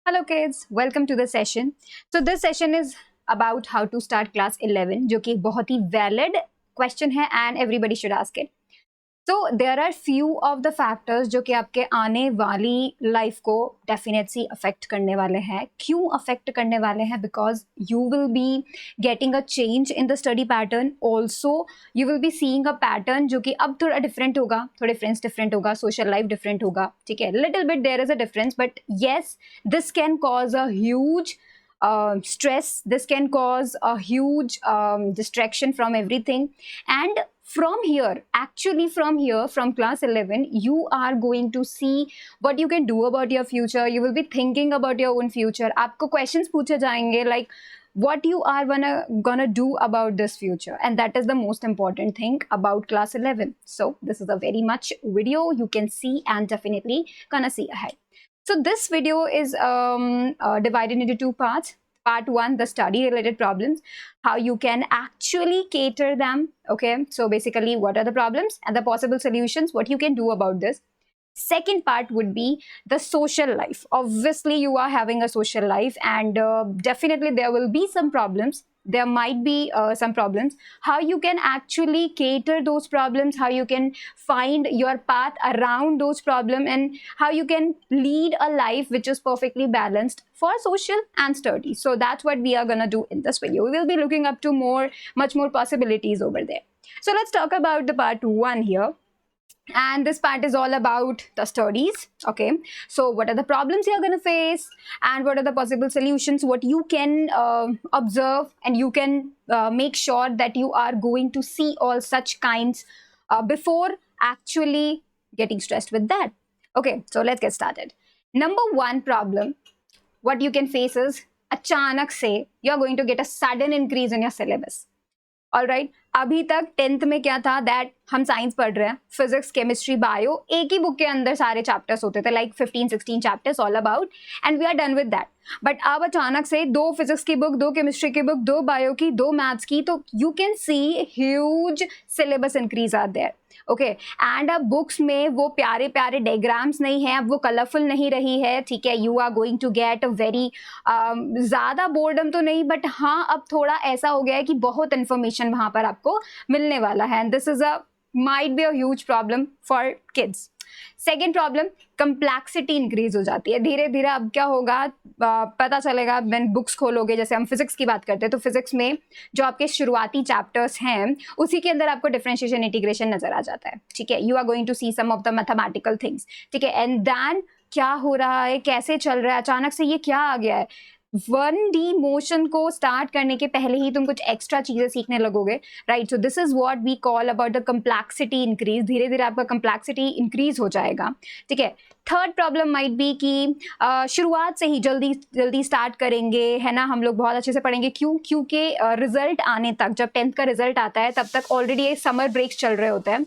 Hello kids, welcome to the session. So this session is about how to start class 11 जो कि एक बहुत ही valid question है and everybody should ask it. So there are few of the factors जो कि आपके आने वाली life को definitely affect करने वाले हैं. क्यों affect करने वाले हैं? Because you will be getting a change in the study pattern. Also you will be seeing a pattern जो कि अब थोड़ा different होगा, थोड़े friends different होगा, social life different होगा, ठीक है? Little bit there is a difference, but yes, this can cause a huge stress. This can cause a huge distraction from everything. And from here, actually from here, from class 11, you are going to see what you can do about your future. You will be thinking about your own future. आपको questions पूछे जाएंगे like what you are gonna do about this future, and that is the most important thing about class 11. So this is a very much video you can see and definitely gonna see ahead. So this video is divided into two parts. Part 1, the study related problems, how you can actually cater them. Okay, so basically what are the problems and the possible solutions, what you can do about this. Second part would be the social life. Obviously you are having a social life and definitely there will be some problems. There might be some problems. How you can actually cater those problems, how you can find your path around those problems, and how you can lead a life which is perfectly balanced for social and study. So that's what we are gonna do in this video. We will be looking up to much more possibilities over there. So let's talk about the part 1 here. And this part is all about the studies. Okay, so what are the problems you're going to face and what are the possible solutions, what you can observe, and you can make sure that you are going to see all such kinds before actually getting stressed with that. Okay, so let's get started. Number 1 problem what you can face is achanak se you're going to get a sudden increase in your syllabus. All right, अभी तक 10th में क्या था that हम science पढ़ रहे हैं, physics chemistry bio एक ही बुक के अंदर सारे चैप्टर्स होते थे, like 15-16 chapters all about, and we are done with that. But अब अचानक से 2 फिजिक्स की बुक, 2 केमिस्ट्री की बुक, 2 बायो की, 2 मैथ्स की, तो you can see huge syllabus increase are there. Okay, and अब बुक्स में वो प्यारे प्यारे डायग्राम्स नहीं है, अब वो कलरफुल नहीं रही है, ठीक है. You are going to get a very ज़्यादा बोर्डम तो नहीं, बट हाँ अब थोड़ा ऐसा हो गया है कि बहुत इन्फॉर्मेशन वहाँ पर आपको मिलने वाला है, and this is a might be a huge problem for kids. Second problem, complexity increase हो जाती है धीरे धीरे. अब क्या होगा पता चलेगा व्हेन बुक्स खोलोगे. जैसे हम फिजिक्स की बात करते हैं तो फिजिक्स में जो आपके शुरुआती चैप्टर्स हैं उसी के अंदर आपको डिफरेंशिएशन इंटीग्रेशन नजर आ जाता है, ठीक है. You are going to see some of the mathematical things, ठीक है. एंड देन क्या हो रहा है, कैसे चल रहा है, अचानक से ये क्या आ गया है. 1D मोशन को स्टार्ट करने के पहले ही तुम कुछ एक्स्ट्रा चीजें सीखने लगोगे, right. So this is what we call about the complexity increase. धीरे धीरे आपका कंप्लेक्सिटी इंक्रीज हो जाएगा, ठीक है. थर्ड प्रॉब्लम माइट बी कि शुरुआत से ही जल्दी जल्दी स्टार्ट करेंगे, है ना, हम लोग बहुत अच्छे से पढ़ेंगे. क्योंकि रिजल्ट आने तक, जब 10th का रिजल्ट आता है तब तक ऑलरेडी समर ब्रेक्स चल रहे होते हैं,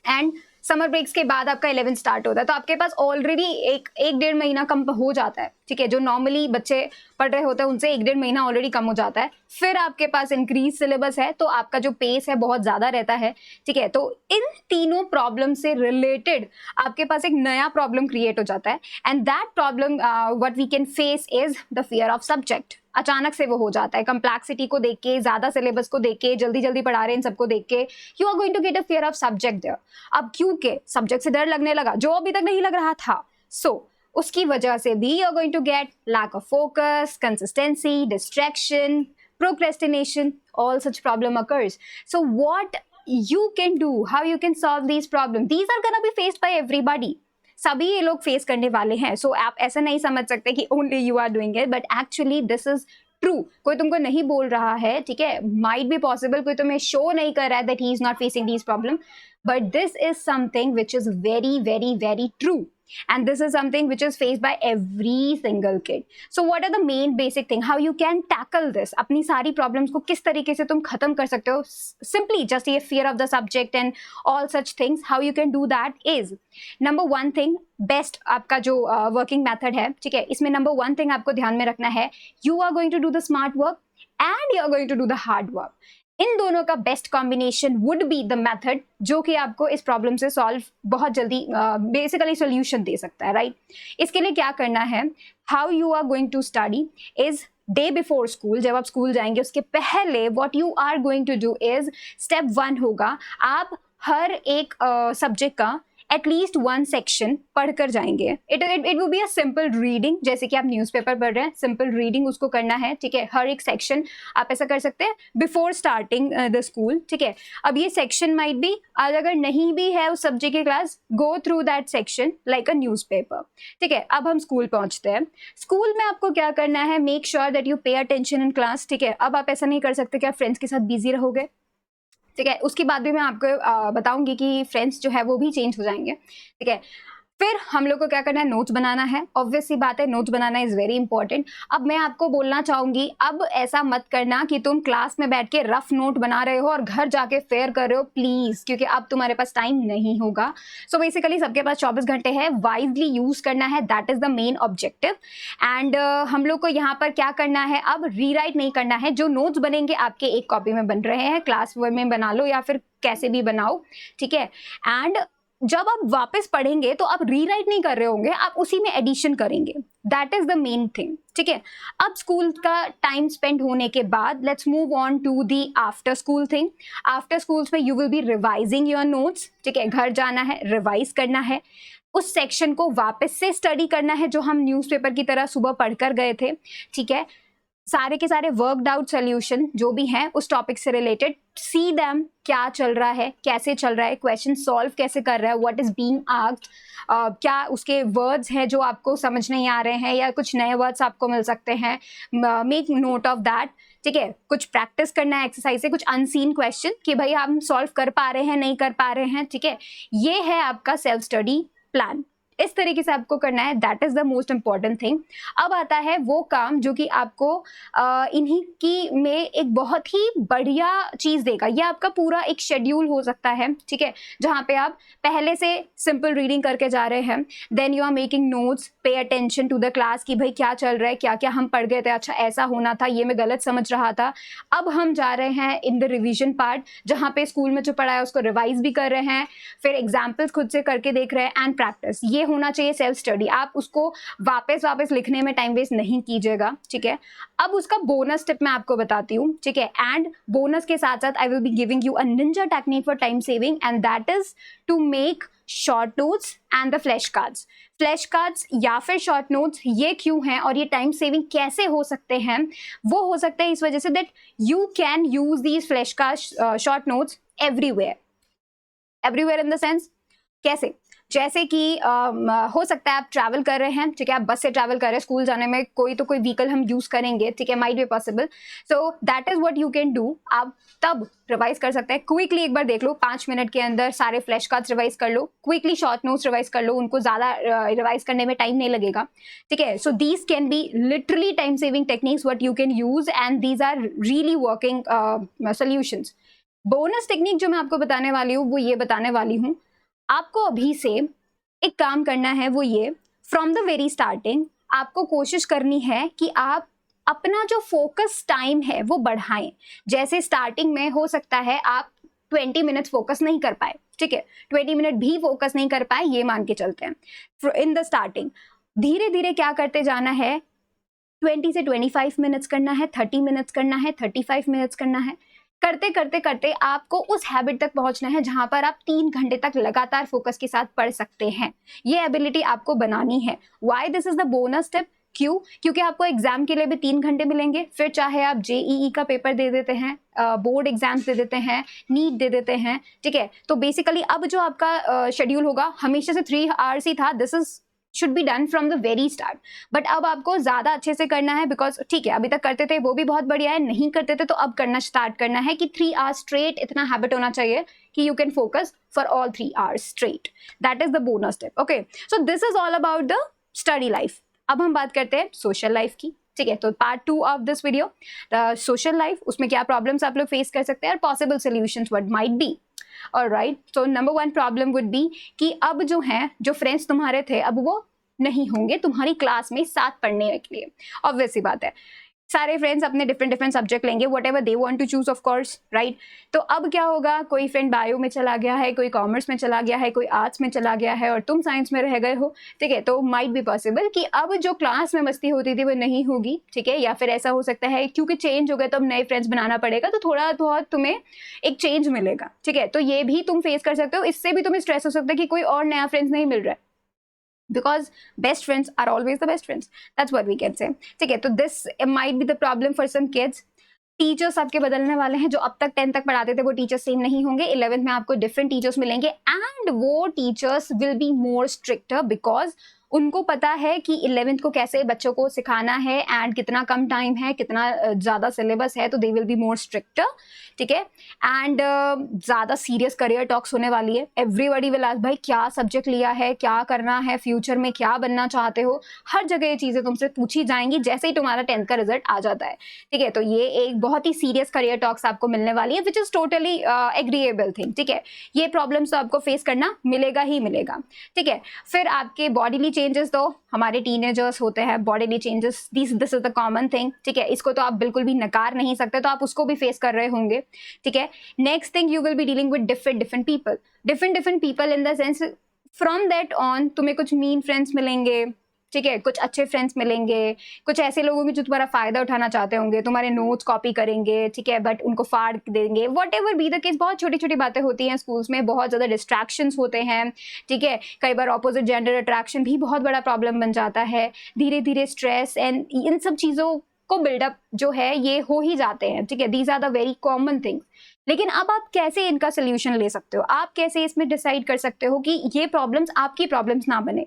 एंड समर ब्रेक्स के बाद आपका 11 स्टार्ट होता है, तो आपके पास ऑलरेडी एक 1.5 महीना कम हो जाता है, ठीक है. जो नॉर्मली बच्चे पढ़ रहे होते हैं उनसे 1.5 महीना ऑलरेडी कम हो जाता है. फिर आपके पास इंक्रीज सिलेबस है तो आपका जो पेस है बहुत ज़्यादा रहता है, ठीक है. तो इन तीनों प्रॉब्लम से रिलेटेड आपके पास एक नया प्रॉब्लम क्रिएट हो जाता है, and that problem what we can face is the fear of subject. अचानक से वो हो जाता है, कंप्लेक्सिटी को देख के, ज्यादा सिलेबस को देख के, जल्दी जल्दी पढ़ा रहे हैं इन सबको देख के, you are going to get a fear of subject there. अब क्योंकि सब्जेक्ट से डर लगने लगा जो अभी तक नहीं लग रहा था, सो उसकी वजह से भी you are going to get lack of focus, consistency, distraction, procrastination, all such problem occurs. So what you can do, how you can solve these problems, these are gonna be faced by everybody. सभी ये लोग face करने वाले हैं. सो आप ऐसा नहीं समझ सकते कि only you are doing it, but actually this is true. कोई तुमको नहीं बोल रहा है, ठीक है, माइट बी पॉसिबल कोई तुम्हें शो नहीं कर रहा है that he is not facing these problem, but this is something which is very very very true. And this is something which is faced by every single kid. So what are the main basic thing, how you can tackle this? अपनी सारी problems को किस तरीके से तुम खत्म कर सकते हो? Simply just ये fear of the subject and all such things, how you can do that is number 1 thing, best आपका जो working method है, ठीक है, इसमें number 1 thing आपको ध्यान में रखना है, you are going to do the smart work and you are going to do the hard work. इन दोनों का best combination would be the method जो कि आपको इस प्रॉब्लम से सॉल्व बहुत जल्दी बेसिकली सोल्यूशन दे सकता है, राइट? इसके लिए क्या करना है, how you are going to study is day before school, जब आप स्कूल जाएंगे उसके पहले what you are going to do is step 1 होगा, आप हर एक सब्जेक्ट का एटलीस्ट 1 सेक्शन पढ़कर जाएंगे. It will be a simple reading, जैसे कि आप न्यूज़पेपर पढ़ रहे हैं, सिंपल रीडिंग उसको करना है, ठीक है? हर एक सेक्शन आप ऐसा कर सकते हैं बिफोर स्टार्टिंग द स्कूल, ठीक है? अब ये सेक्शन माइट बी, आज अगर नहीं भी है उस सब्जेक्ट की class, go through that section like a newspaper, ठीक है? अब हम स्कूल पहुंचते हैं. स्कूल में आपको क्या करना है, make sure that you pay attention in class, ठीक है? अब आप ऐसा नहीं कर सकते कि आप फ्रेंड्स के साथ बिजी रहोगे, ठीक है? उसके बाद भी मैं आपको बताऊंगी कि फ्रेंड्स जो है वो भी चेंज हो जाएंगे, ठीक है? फिर हम लोग को क्या करना है, नोट्स बनाना है. ऑब्वियस सी बात है, notes banana is very important. अब मैं आपको बोलना चाहूंगी, अब ऐसा मत करना कि तुम क्लास में बैठ के रफ नोट बना रहे हो और घर जाके फेयर कर रहे हो, प्लीज, क्योंकि अब तुम्हारे पास टाइम नहीं होगा. सो बेसिकली सबके पास 24 घंटे है, वाइजली यूज करना है, that is the main objective. And हम लोग को यहाँ पर क्या करना है, अब रीराइट नहीं करना है. जो नोट्स बनेंगे आपके एक कॉपी में बन रहे हैं, क्लास में बना लो या फिर कैसे भी बनाओ, ठीक है? एंड जब आप वापस पढ़ेंगे तो आप रीराइट नहीं कर रहे होंगे, आप उसी में एडिशन करेंगे. That is the main thing, ठीक है? अब स्कूल का टाइम स्पेंड होने के बाद let's move on to the after school thing. After schools में you will be revising your notes, ठीक है? घर जाना है, रिवाइज करना है, उस सेक्शन को वापस से स्टडी करना है जो हम न्यूज़पेपर की तरह सुबह पढ़कर गए थे, ठीक है? सारे के सारे वर्कड आउट सोल्यूशन जो भी हैं उस टॉपिक से रिलेटेड, सी दैम, क्या चल रहा है, कैसे चल रहा है, क्वेश्चन सॉल्व कैसे कर रहा है, व्हाट इज बीइंग आस्क्ड, क्या उसके वर्ड्स हैं जो आपको समझ नहीं आ रहे हैं या कुछ नए वर्ड्स आपको मिल सकते हैं, मेक नोट ऑफ दैट, ठीक है? कुछ प्रैक्टिस करना है एक्सरसाइज से, कुछ अनसीन क्वेश्चन कि भाई हम सॉल्व कर पा रहे हैं, नहीं कर पा रहे हैं, ठीक है? ये है आपका सेल्फ स्टडी प्लान. इस तरीके से आपको करना है, that is the most important thing. अब आता है वो काम जो कि आपको इन्हीं की में एक बहुत ही बढ़िया चीज देगा. ये आपका पूरा एक शेड्यूल हो सकता है, ठीक है? जहाँ पे आप पहले से सिंपल रीडिंग करके जा रहे हैं, then you are making notes, pay attention to the class कि भाई क्या चल रहा है, क्या क्या हम पढ़ गए थे, अच्छा ऐसा होना था, ये मैं गलत समझ रहा था. अब हम जा रहे हैं इन द रिविजन पार्ट, जहाँ पे स्कूल में जो पढ़ा है उसको रिवाइज भी कर रहे हैं, फिर एग्जाम्पल्स खुद से करके देख रहे हैं एंड प्रैक्टिस. ये होना चाहिए सेल्फ स्टडी. आप उसको वापस लिखने में टाइम वेस्ट नहीं कीजिएगा, ठीक है? अब उसका बोनस टिप मैं आपको बताती हूँ, ठीक है? एंड बोनस के साथ साथ I will be giving you a ninja technique for time saving and that is to make short notes and the flash cards. Flash cards या फिर शॉर्ट नोट्स ये क्यों हैं और ये टाइम सेविंग कैसे हो सकते हैं? वो हो सकते हैं इस वजह say that you can use these flash cards, short notes everywhere in the sense, कैसे? जैसे कि हो सकता है आप ट्रैवल कर रहे हैं, ठीक है? आप बस से ट्रैवल कर रहे हैं, स्कूल जाने में कोई तो कोई व्हीकल हम यूज करेंगे, ठीक है? Might be possible. So that is what you can do. आप तब रिवाइज कर सकते हैं, क्विकली एक बार देख लो, 5 मिनट के अंदर सारे फ्लैश कार्ड्स रिवाइज कर लो, क्विकली शॉर्ट नोट्स रिवाइज कर लो, उनको ज्यादा रिवाइज करने में टाइम नहीं लगेगा, ठीक है? So these can be literally time saving techniques what you can use and these are really working solutions. Bonus technique जो मैं आपको बताने वाली हूँ वो ये बताने वाली हूँ, आपको अभी से एक काम करना है, वो ये, फ्रॉम द वेरी स्टार्टिंग आपको कोशिश करनी है कि आप अपना जो फोकस टाइम है वो बढ़ाएं. जैसे स्टार्टिंग में हो सकता है आप 20 मिनट्स फोकस नहीं कर पाए, ठीक है? 20 मिनट भी फोकस नहीं कर पाए, ये मान के चलते हैं इन द स्टार्टिंग. धीरे धीरे क्या करते जाना है, 20 से 25 मिनट्स करना है, 30 मिनट्स करना है, 35 मिनट्स करना है. करते करते करते आपको उस हैबिट तक पहुंचना है जहां पर आप 3 घंटे तक लगातार फोकस के साथ पढ़ सकते हैं. ये एबिलिटी आपको बनानी है. Why this is the bonus tip? क्यों? क्योंकि आपको एग्जाम के लिए भी 3 घंटे मिलेंगे, फिर चाहे आप जेईई का पेपर दे देते हैं, बोर्ड एग्जाम्स दे देते हैं, नीट दे देते हैं, ठीक है? तो बेसिकली अब जो आपका शेड्यूल होगा, हमेशा से 3 आवर्स ही था, this is should be done from the very start. But अब आपको ज्यादा अच्छे से करना है, बिकॉज ठीक है अभी तक करते थे वो भी बहुत बढ़िया है, नहीं करते थे तो अब करना स्टार्ट करना है कि 3 आवर्स स्ट्रेट इतना हैबिट होना चाहिए कि you can focus for all 3 hours straight. That is the bonus tip. Okay, so this is all about the study life. अब हम बात करते हैं सोशल लाइफ की, ठीक है? तो part 2 of this video, the social life, उसमें क्या प्रॉब्लम्स आप लोग फेस कर सकते हैं और possible solutions what might be. Alright, तो नंबर 1 प्रॉब्लम वुड बी कि अब जो है, जो फ्रेंड्स तुम्हारे थे अब वो नहीं होंगे तुम्हारी क्लास में साथ पढ़ने के लिए. ऑब्वियस सी बात है. सारे फ्रेंड्स अपने डिफरेंट डिफरेंट सब्जेक्ट लेंगे, whatever they want to choose of course, right. तो अब क्या होगा, कोई फ्रेंड बायो में चला गया है, कोई कॉमर्स में चला गया है, कोई आर्ट्स में चला गया है और तुम साइंस में रह गए हो, ठीक है। तो माइट बी पॉसिबल कि अब जो क्लास में मस्ती होती थी वो नहीं होगी, ठीक है। या फिर ऐसा हो सकता है क्योंकि चेंज हो गया तो अब नए फ्रेंड्स बनाना पड़ेगा, तो थोड़ा बहुत तुम्हें एक चेंज मिलेगा, ठीक है। तो ये भी तुम फेस कर सकते हो। इससे भी तुम्हें स्ट्रेस हो सकता है कि कोई और नया फ्रेंड्स नहीं मिल रहा है, because best friends are always the best friends, that's what we can say, ठीक है। तो this might be the problem for some kids। Teachers आपके बदलने वाले हैं, जो अब तक 10th तक पढ़ाते थे वो टीचर्स सेम नहीं होंगे, 11th में आपको डिफरेंट टीचर्स मिलेंगे एंड वो teachers will be more stricter because उनको पता है कि 11th को कैसे बच्चों को सिखाना है एंड कितना कम टाइम है, कितना ज़्यादा सिलेबस है, तो they will be more stricter, ठीक है। एंड ज़्यादा सीरियस करियर टॉक्स होने वाली है। एवरीबडी विल आस्क भाई क्या सब्जेक्ट लिया है, क्या करना है, फ्यूचर में क्या बनना चाहते हो, हर जगह ये चीज़ें तुमसे पूछी जाएंगी जैसे ही तुम्हारा 10th का रिजल्ट आ जाता है, ठीक है। तो ये एक बहुत ही सीरियस करियर टॉक्स आपको मिलने वाली है which is totally agreeable thing, ठीक है। ये प्रॉब्लम्स तो आपको फेस करना मिलेगा ही मिलेगा, ठीक है। फिर आपके बॉडीली चेंजेस, तो हमारे टीनेजर्स होते हैं, bodily changes, this is the common thing, ठीक है। इसको तो आप बिल्कुल भी नकार नहीं सकते, तो आप उसको भी फेस कर रहे होंगे, ठीक है। Next thing, you will be dealing with different people in the sense from that on तुम्हें कुछ मीन फ्रेंड्स मिलेंगे, ठीक है, कुछ अच्छे फ्रेंड्स मिलेंगे, कुछ ऐसे लोग होंगे जो तुम्हारा फायदा उठाना चाहते होंगे, तुम्हारे नोट्स कॉपी करेंगे, ठीक है, बट उनको फाड़ देंगे, what ever be the case. बहुत छोटी छोटी बातें होती हैं स्कूल्स में, बहुत ज़्यादा डिस्ट्रैक्शंस होते हैं, ठीक है। कई बार ऑपोजिट जेंडर अट्रैक्शन भी बहुत बड़ा प्रॉब्लम बन जाता है, धीरे धीरे स्ट्रेस एंड इन सब चीज़ों को बिल्डअप जो है ये हो ही जाते हैं, ठीक है। These are the very common things. लेकिन अब आप कैसे इनका सोल्यूशन ले सकते हो, आप कैसे इसमें डिसाइड कर सकते हो कि ये प्रॉब्लम्स आपकी प्रॉब्लम्स ना बने।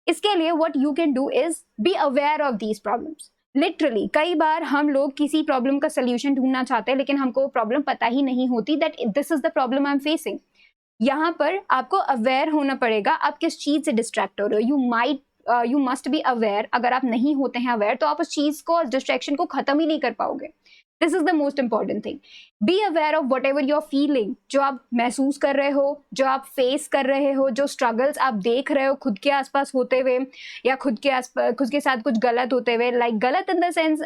इसके लिए what you can do is B aware of these problems. Literally कई बार हम लोग किसी प्रॉब्लम का सोल्यूशन ढूंढना चाहते हैं लेकिन हमको प्रॉब्लम पता ही नहीं होती that this is the problem I am facing. यहाँ पर आपको अवेयर होना पड़ेगा आप किस चीज से डिस्ट्रैक्ट हो रहे हो। You must be aware. अगर आप नहीं होते हैं अवेयर तो आप उस चीज को, डिस्ट्रैक्शन को खत्म ही नहीं कर पाओगे। This is the most important thing. Be aware of whatever you are feeling, जो आप महसूस कर रहे हो, जो आप फेस कर रहे हो, जो स्ट्रगल्स आप देख रहे हो खुद के आसपास होते हुए या खुद के साथ कुछ गलत होते हुए, लाइक गलत in the sense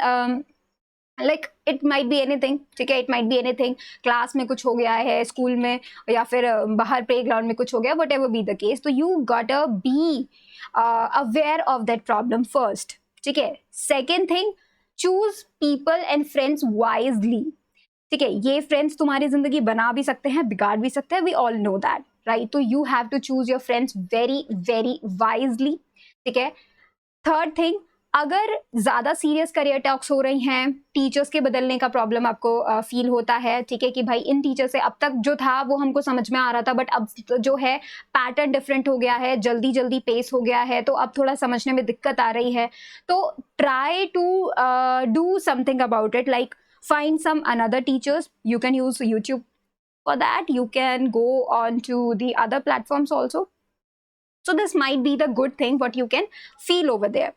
like it might be anything, ठीक है। It might be anything, class में कुछ हो गया है, स्कूल में या फिर बाहर प्ले ग्राउंड में कुछ हो गया, whatever be the case. तो you got a be aware of that problem first, ठीक है। Second thing, choose people and friends wisely, ठीक है। ये फ्रेंड्स तुम्हारी जिंदगी बना भी सकते हैं, बिगाड़ भी सकते हैं, we all know that, right. तो you have to choose your friends very very wisely, ठीक है। थर्ड थिंग, अगर ज़्यादा सीरियस करियर टॉक्स हो रही हैं, टीचर्स के बदलने का प्रॉब्लम आपको फील होता है, ठीक है, कि भाई इन टीचर से अब तक जो था वो हमको समझ में आ रहा था बट अब जो है पैटर्न डिफरेंट हो गया है, जल्दी जल्दी पेस हो गया है, तो अब थोड़ा समझने में दिक्कत आ रही है। तो try to do something about it, like find some another teachers. You can use YouTube for that. You can go on to the other platforms also. So this might be the good thing what you can feel over there.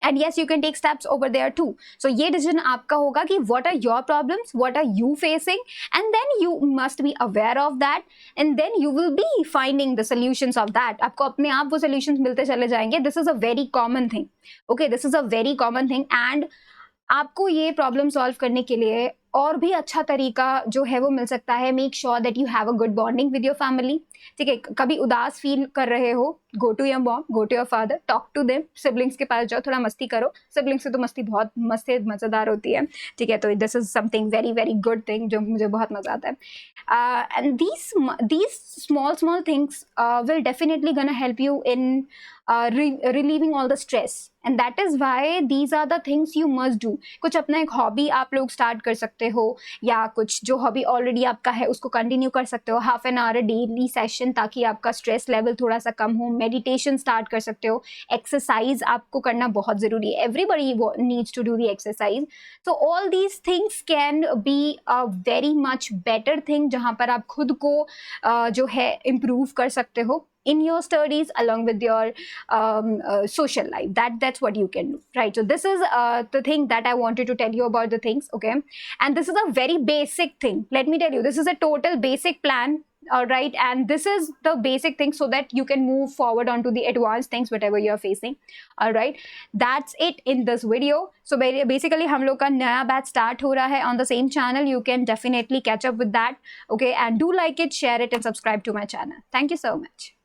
And yes, you can take steps over there too. So ये decision आपका होगा कि what are your problems, what are you facing, and then you must be aware of that, and then you will be finding the solutions of that. आपको अपने आप वो solutions मिलते चले जाएंगे. This is a very common thing. Okay, this is a very common thing. And आपको ये problem solve करने के लिए और भी अच्छा तरीका जो है वो मिल सकता है। Make sure that you have a good bonding with your family, ठीक है। कभी उदास फील कर रहे हो, go to your mom, go to your father, talk to them. Siblings के पास जाओ, थोड़ा मस्ती करो। सिबलिंग्स से तो मस्ती बहुत मज़ेदार होती है, ठीक है। तो this is something very very good thing जो मुझे बहुत मज़ा आता है। And these small things will definitely gonna help you in relieving all the stress, and that is why these are the things you must do. कुछ अपना एक hobby आप लोग स्टार्ट कर सकते हो, या कुछ जो हॉबी ऑलरेडी आपका है उसको कंटिन्यू कर सकते हो, half an hour daily session, ताकि आपका स्ट्रेस लेवल थोड़ा सा कम हो। मेडिटेशन स्टार्ट कर सकते हो। एक्सरसाइज आपको करना बहुत ज़रूरी है। Everybody needs to do the exercise. तो all these things can be a very much better thing, जहाँ पर आप खुद को जो है इम्प्रूव कर सकते हो in your studies along with your social life. That's what you can do, right? So this is the thing that I wanted to tell you about the things, okay? And this is a very basic thing. Let me tell you, this is a total basic plan all right, and this is the basic thing so that you can move forward onto the advanced things whatever you are facing. all right, that's it in this video. So basically हम लोग का नया batch start हो रहा है on the same channel. You can definitely catch up with that. Okay, and do like it, share it and subscribe to my channel. Thank you so much.